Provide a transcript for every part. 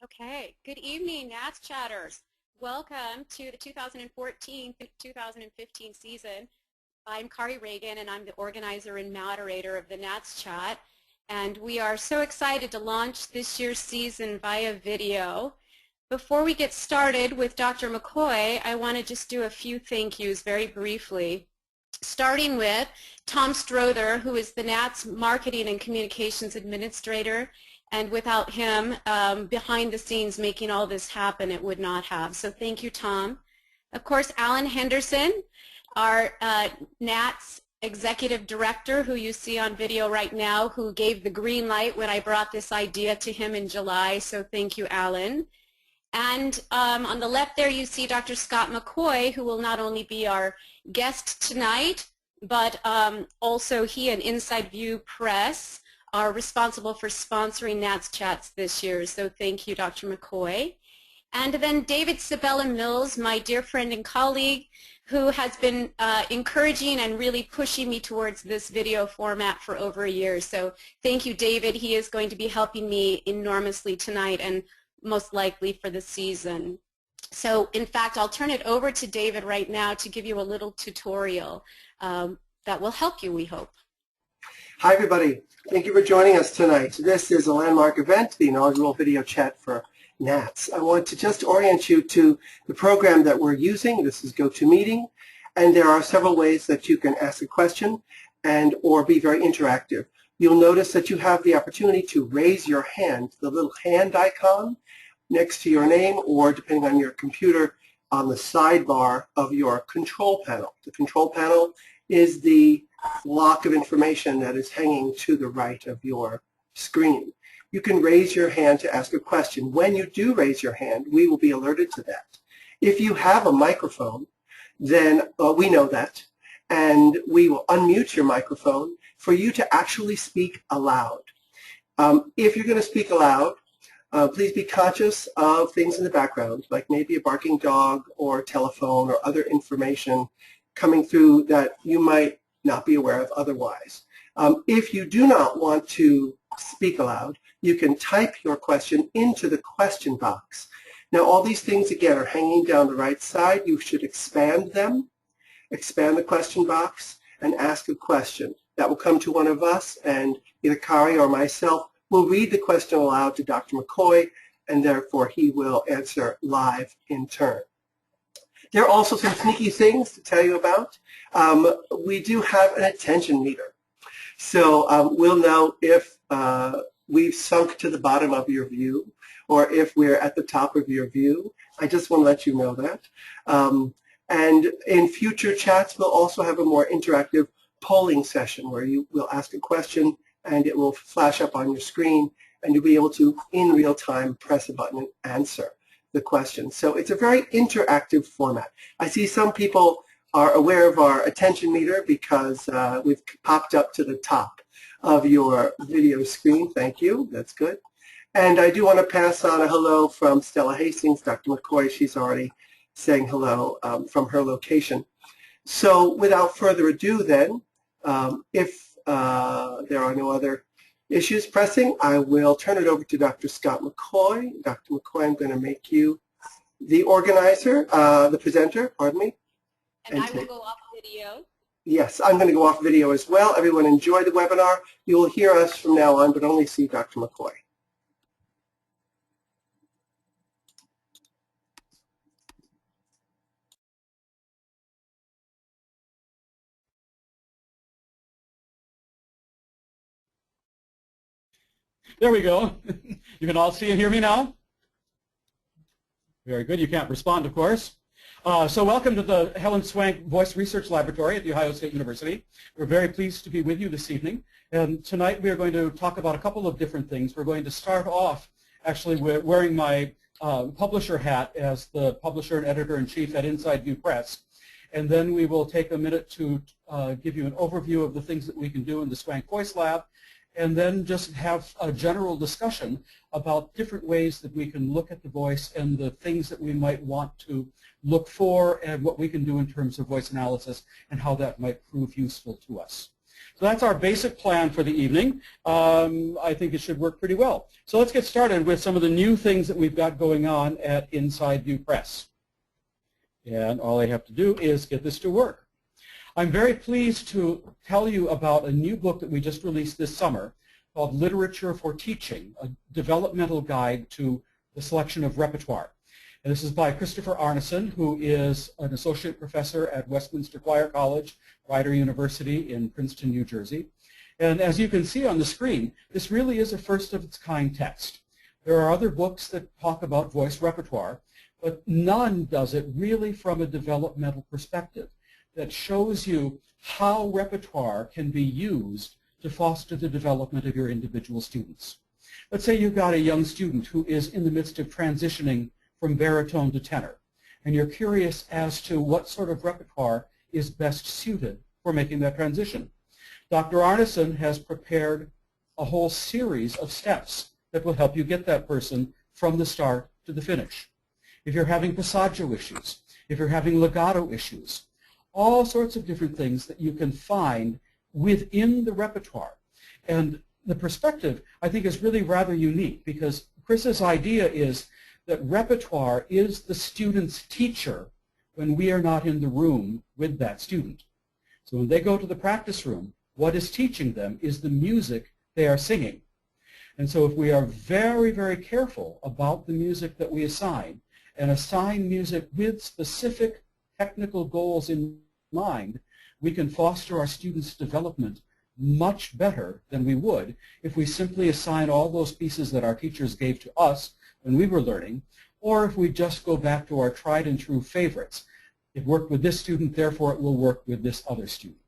Okay, good evening, NATS chatters. Welcome to the 2014-2015 season. I'm Kari Reagan, and I'm the organizer and moderator of the NATS chat. And we are so excited to launch this year's season via video. Before we get started with Dr. McCoy, I want to just do a few thank yous very briefly. Starting with Tom Strother, who is the NATS Marketing and Communications Administrator. And without him behind the scenes making all this happen, it would not have. So thank you, Tom. Of course, Alan Henderson, our NATS Executive Director, who you see on video right now, who gave the green light when I brought this idea to him in July. So thank you, Alan. And on the left there, you see Dr. Scott McCoy, who will not only be our guest tonight, but also he and Inside View Press are responsible for sponsoring NATS chats this year. So thank you, Dr. McCoy. And then David Sabella Mills, my dear friend and colleague, who has been encouraging and really pushing me towards this video format for over a year. So thank you, David. He is going to be helping me enormously tonight and most likely for the season. So in fact, I'll turn it over to David right now to give you a little tutorial that will help you, we hope. Hi everybody, thank you for joining us tonight. This is a landmark event, the inaugural video chat for NATS. I want to just orient you to the program that we're using. This is Gotomeeting, and there are several ways that you can ask a question and or be very interactive. You'll notice that you have the opportunity to raise your hand, the little hand icon next to your name, or depending on your computer, on the sidebar of your control panel. The control panel is the block of information that is hanging to the right of your screen. You can raise your hand to ask a question. When you do raise your hand, we will be alerted to that. If you have a microphone, then we know that, and we will unmute your microphone for you to actually speak aloud. If you're going to speak aloud, please be conscious of things in the background, like maybe a barking dog or telephone or other information coming through that you might not be aware of otherwise. If you do not want to speak aloud, you can type your question into the question box. Now all these things again are hanging down the right side. You should expand them, expand the question box, and ask a question. That will come to one of us, and either Kari or myself will read the question aloud to Dr. McCoy, and therefore he will answer live in turn. There are also some sneaky things to tell you about. We do have an attention meter. So we'll know if we've sunk to the bottom of your view or if we're at the top of your view. I just want to let you know that. And in future chats, we'll also have a more interactive polling session where you will ask a question and it will flash up on your screen and you'll be able to, in real time, press a button and answer the question. So it's a very interactive format. I see some people are aware of our attention meter because we've popped up to the top of your video screen. Thank you. That's good. And I do want to pass on a hello from Stella Hastings, Dr. McCoy. She's already saying hello from her location. So without further ado then, if there are no other issues pressing, I will turn it over to Dr. Scott McCoy. Dr. McCoy, I'm going to make you the organizer, the presenter, pardon me. And I will go off video. Yes, I'm going to go off video as well. Everyone enjoy the webinar. You will hear us from now on, but only see Dr. McCoy. There we go. You can all see and hear me now? Very good. You can't respond, of course. So welcome to the Helen Swank Voice Research Laboratory at The Ohio State University. We're very pleased to be with you this evening. And tonight we are going to talk about a couple of different things. We're going to start off actually wearing my publisher hat as the publisher and editor-in-chief at Inside View Press. And then we will take a minute to give you an overview of the things that we can do in the Swank Voice Lab, and then just have a general discussion about different ways that we can look at the voice and the things that we might want to look for and what we can do in terms of voice analysis and how that might prove useful to us. So that's our basic plan for the evening. I think it should work pretty well. So let's get started with some of the new things that we've got going on at Inside View Press. And all I have to do is get this to work. I'm very pleased to tell you about a new book that we just released this summer called Literature for Teaching, a developmental guide to the selection of repertoire. And this is by Christopher Arneson, who is an associate professor at Westminster Choir College, Rider University in Princeton, New Jersey. And as you can see on the screen, this really is a first-of-its-kind text. There are other books that talk about voice repertoire, but none does it really from a developmental perspective that shows you how repertoire can be used to foster the development of your individual students. Let's say you've got a young student who is in the midst of transitioning from baritone to tenor, and you're curious as to what sort of repertoire is best suited for making that transition. Dr. Arneson has prepared a whole series of steps that will help you get that person from the start to the finish. If you're having passaggio issues, if you're having legato issues, all sorts of different things that you can find within the repertoire. And the perspective, I think, is really rather unique because Chris's idea is that repertoire is the student's teacher when we are not in the room with that student. So when they go to the practice room, what is teaching them is the music they are singing. And so if we are very, very careful about the music that we assign and assign music with specific technical goals in mind, we can foster our students' development much better than we would if we simply assign all those pieces that our teachers gave to us when we were learning, or if we just go back to our tried and true favorites. It worked with this student, therefore it will work with this other student.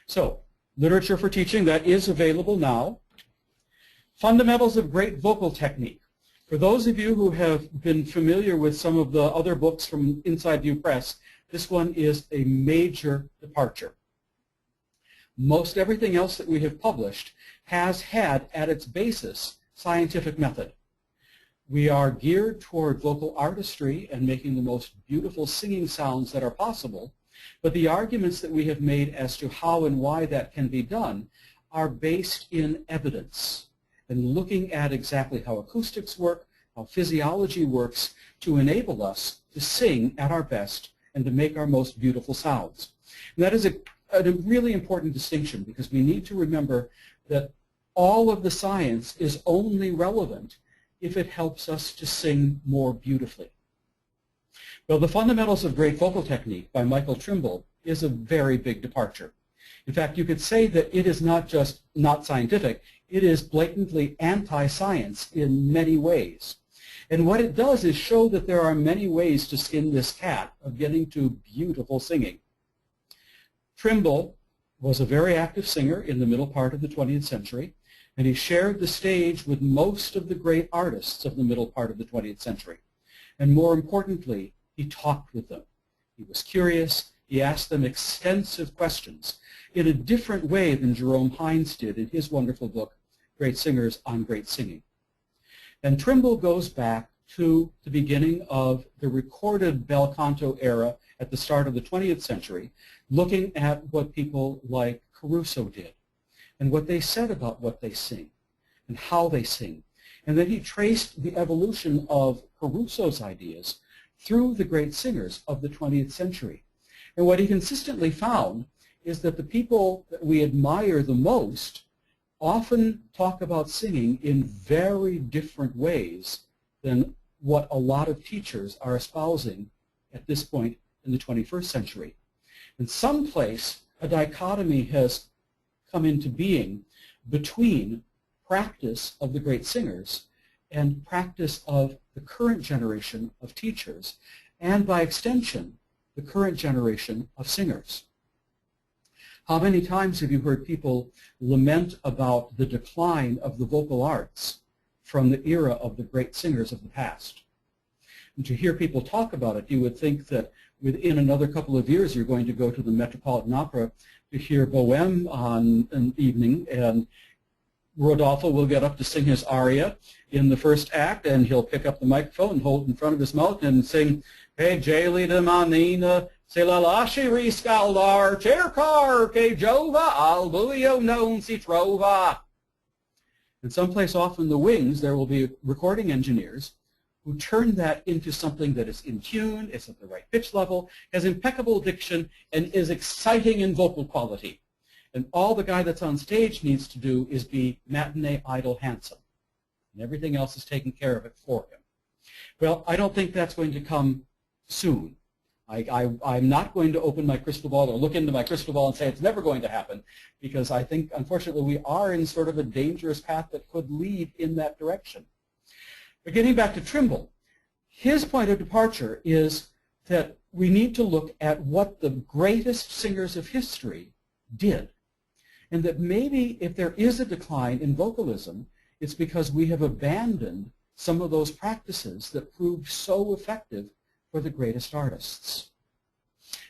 So, Literature for Teaching, that is available now. Fundamentals of Great Vocal Technique. For those of you who have been familiar with some of the other books from Inside View Press, this one is a major departure. Most everything else that we have published has had at its basis scientific method. We are geared toward vocal artistry and making the most beautiful singing sounds that are possible, but the arguments that we have made as to how and why that can be done are based in evidence and looking at exactly how acoustics work, how physiology works to enable us to sing at our best and to make our most beautiful sounds. And that is a really important distinction because we need to remember that all of the science is only relevant if it helps us to sing more beautifully. Well, the Fundamentals of Great Vocal Technique by Michael Trimble is a very big departure. In fact, you could say that it is not just not scientific, it is blatantly anti-science in many ways. And what it does is show that there are many ways to skin this cat of getting to beautiful singing. Trimble was a very active singer in the middle part of the 20th century, and he shared the stage with most of the great artists of the middle part of the 20th century. And more importantly, he talked with them. He was curious. He asked them extensive questions in a different way than Jerome Hines did in his wonderful book, Great Singers on Great Singing. And Trimble goes back to the beginning of the recorded bel canto era at the start of the 20th century, looking at what people like Caruso did and what they said about what they sing and how they sing. And then he traced the evolution of Caruso's ideas through the great singers of the 20th century. And what he consistently found is that the people that we admire the most often talk about singing in very different ways than what a lot of teachers are espousing at this point in the 21st century. In some place, a dichotomy has come into being between practice of the great singers and practice of the current generation of teachers, and by extension, the current generation of singers. How many times have you heard people lament about the decline of the vocal arts from the era of the great singers of the past? And to hear people talk about it, you would think that within another couple of years you're going to go to the Metropolitan Opera to hear Bohème on an evening, and Rodolfo will get up to sing his aria in the first act, and he'll pick up the microphone and hold it in front of his mouth and sing, "Hey, Jayli de Manina, Se la lasci riscaldar, cercar che giova al buio non si trova. And someplace off in the wings, there will be recording engineers who turn that into something that is in tune, is at the right pitch level, has impeccable diction, and is exciting in vocal quality. And all the guy that's on stage needs to do is be matinee idol handsome. And everything else is taken care of it for him. Well, I don't think that's going to come soon. I'm not going to open my crystal ball or look into my crystal ball and say it's never going to happen, because I think, unfortunately, we are in sort of a dangerous path that could lead in that direction. But getting back to Trimble, his point of departure is that we need to look at what the greatest singers of history did, and that maybe if there is a decline in vocalism, it's because we have abandoned some of those practices that proved so effective for the greatest artists.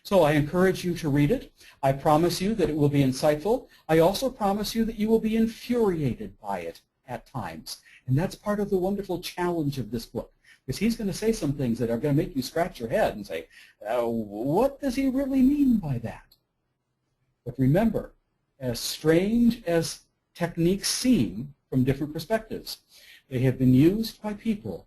So I encourage you to read it. I promise you that it will be insightful. I also promise you that you will be infuriated by it at times. And that's part of the wonderful challenge of this book, because he's going to say some things that are going to make you scratch your head and say, what does he really mean by that? But remember, as strange as techniques seem from different perspectives, they have been used by people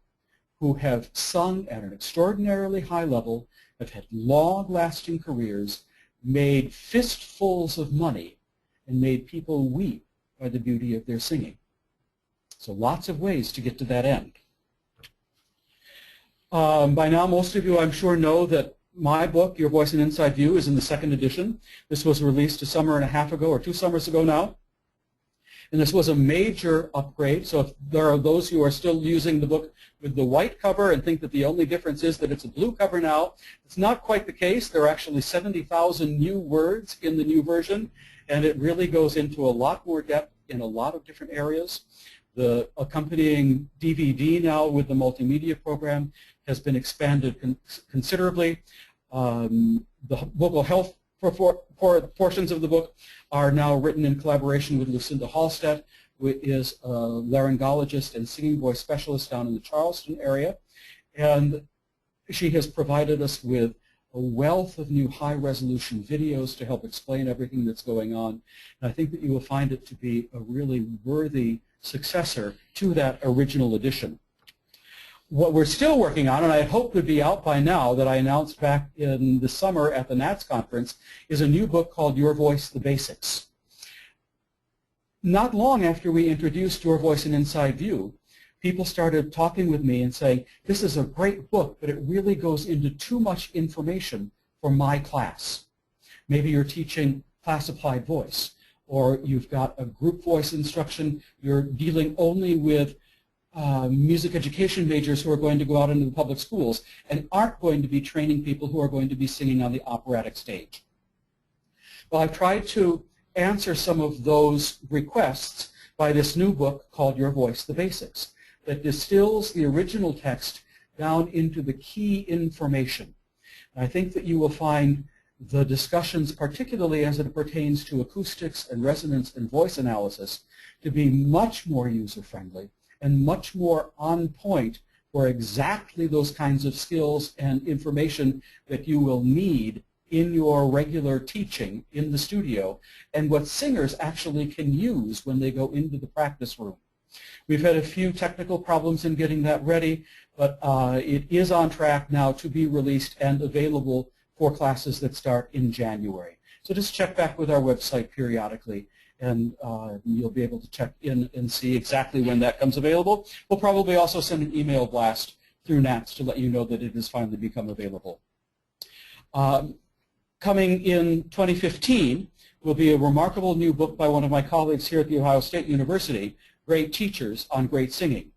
who have sung at an extraordinarily high level, have had long-lasting careers, made fistfuls of money, and made people weep by the beauty of their singing. So lots of ways to get to that end. By now, most of you, I'm sure, know that my book, Your Voice and Inside View, is in the second edition. This was released a summer and a half ago, or 2 summers ago now. And this was a major upgrade. So if there are those who are still using the book with the white cover and think that the only difference is that it's a blue cover now, it's not quite the case. There are actually 70,000 new words in the new version, and it really goes into a lot more depth in a lot of different areas. The accompanying DVD now with the multimedia program has been expanded considerably. The vocal health portions of the book are now written in collaboration with Lucinda Hallstedt, who is a laryngologist and singing voice specialist down in the Charleston area. And she has provided us with a wealth of new high-resolution videos to help explain everything that's going on. And I think that you will find it to be a really worthy successor to that original edition. What we're still working on, and I hope would be out by now, that I announced back in the summer at the NATS conference, is a new book called Your Voice, the Basics. Not long after we introduced Your Voice and Inside View, people started talking with me and saying, this is a great book, but it really goes into too much information for my class. Maybe you're teaching class applied voice, or you've got a group voice instruction, you're dealing only with music education majors who are going to go out into the public schools and aren't going to be training people who are going to be singing on the operatic stage. Well, I've tried to answer some of those requests by this new book called Your Voice, the Basics, that distills the original text down into the key information. And I think that you will find the discussions, particularly as it pertains to acoustics and resonance and voice analysis, to be much more user-friendly and much more on point for exactly those kinds of skills and information that you will need in your regular teaching in the studio, and what singers actually can use when they go into the practice room. We've had a few technical problems in getting that ready, but it is on track now to be released and available for classes that start in January. So just check back with our website periodically, and you'll be able to check in and see exactly when that comes available. We'll probably also send an email blast through NATS to let you know that it has finally become available. Coming in 2015 will be a remarkable new book by one of my colleagues here at The Ohio State University, Great Teachers on Great Singing.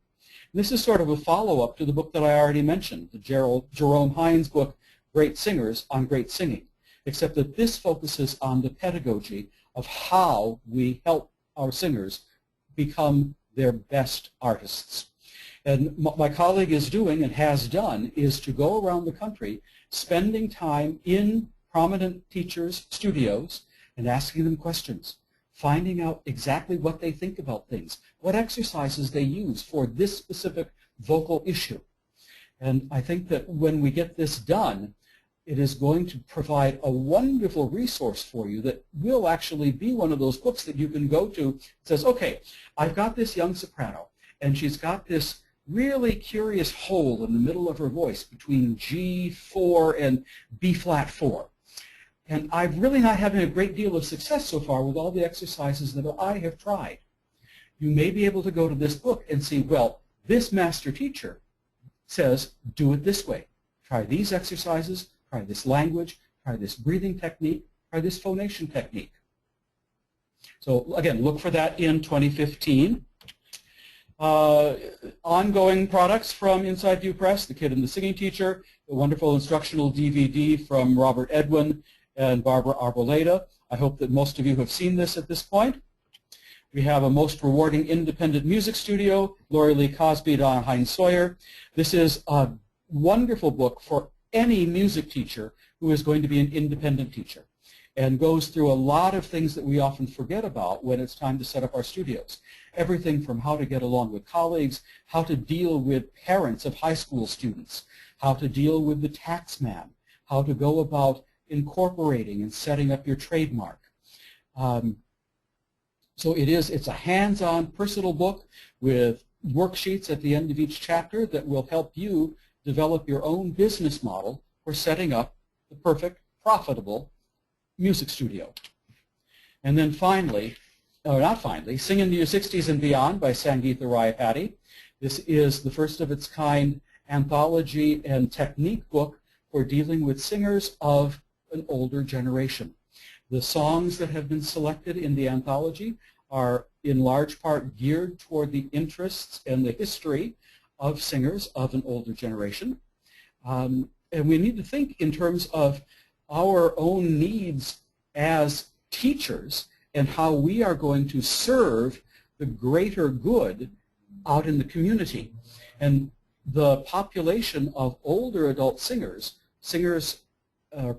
And this is sort of a follow-up to the book that I already mentioned, the Jerome Hines book, Great Singers on Great Singing, except that this focuses on the pedagogy of how we help our singers become their best artists. And my colleague is doing and has done is to go around the country spending time in prominent teachers' studios and asking them questions, finding out exactly what they think about things, what exercises they use for this specific vocal issue. And I think that when we get this done, it is going to provide a wonderful resource for you that will actually be one of those books that you can go to. It says, okay, I've got this young soprano, and she's got this really curious hole in the middle of her voice between G4 and B-flat 4. And I'm really not having a great deal of success so far with all the exercises that I have tried. You may be able to go to this book and see, well, this master teacher says, do it this way. Try these exercises, try this language, try this breathing technique, try this phonation technique. So again, look for that in 2015. Ongoing products from Inside View Press, The Kid and the Singing Teacher, the wonderful instructional DVD from Robert Edwin and Barbara Arboleda. I hope that most of you have seen this at this point. We have a most rewarding independent music studio, Lori Lee Cosby, Donna Hines Sawyer. This is a wonderful book for any music teacher who is going to be an independent teacher, and goes through a lot of things that we often forget about when it's time to set up our studios. Everything from how to get along with colleagues, how to deal with parents of high school students, how to deal with the tax man, how to go about incorporating and setting up your trademark. So it's a hands-on personal book with worksheets at the end of each chapter that will help you develop your own business model for setting up the perfect, profitable music studio. And then finally, or not finally, Sing into Your 60s and Beyond by Sangeetha Rayapati. This is the first of its kind anthology and technique book for dealing with singers of an older generation. The songs that have been selected in the anthology are in large part geared toward the interests and the history of singers of an older generation. And we need to think in terms of our own needs as teachers and how we are going to serve the greater good out in the community. And the population of older adult singers,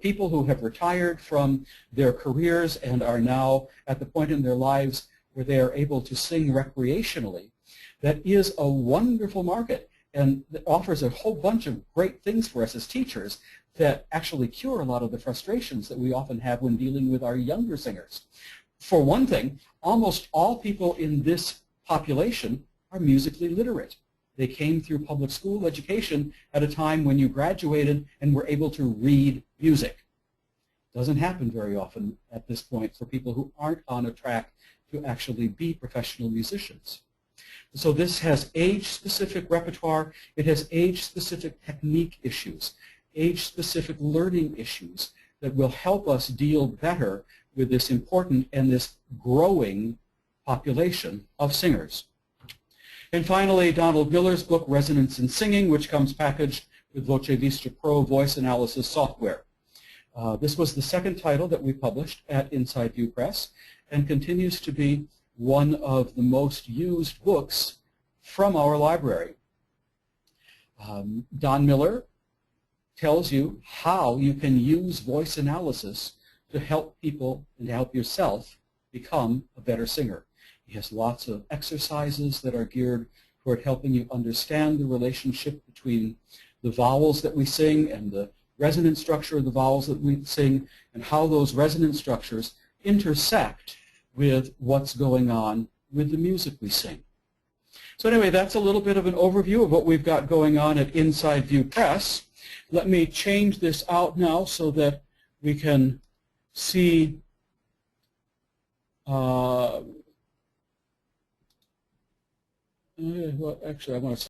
people who have retired from their careers and are now at the point in their lives where they are able to sing recreationally, that is a wonderful market, and that offers a whole bunch of great things for us as teachers that actually cure a lot of the frustrations that we often have when dealing with our younger singers. For one thing, almost all people in this population are musically literate. They came through public school education at a time when you graduated and were able to read music. Doesn't happen very often at this point for people who aren't on a track to actually be professional musicians. So this has age-specific repertoire. It has age-specific technique issues, age-specific learning issues that will help us deal better with this important and this growing population of singers. And finally, Donald Miller's book, Resonance in Singing, which comes packaged with Voce Vista Pro voice analysis software. This was the second title that we published at Inside View Press and continues to be one of the most used books from our library. Don Miller tells you how you can use voice analysis to help people and to help yourself become a better singer. He has lots of exercises that are geared toward helping you understand the relationship between the vowels that we sing and the resonant structure of the vowels that we sing, and how those resonant structures intersect with what's going on with the music we sing. So anyway, that's a little bit of an overview of what we've got going on at Inside View Press. Let me change this out now so that we can see well, actually I want to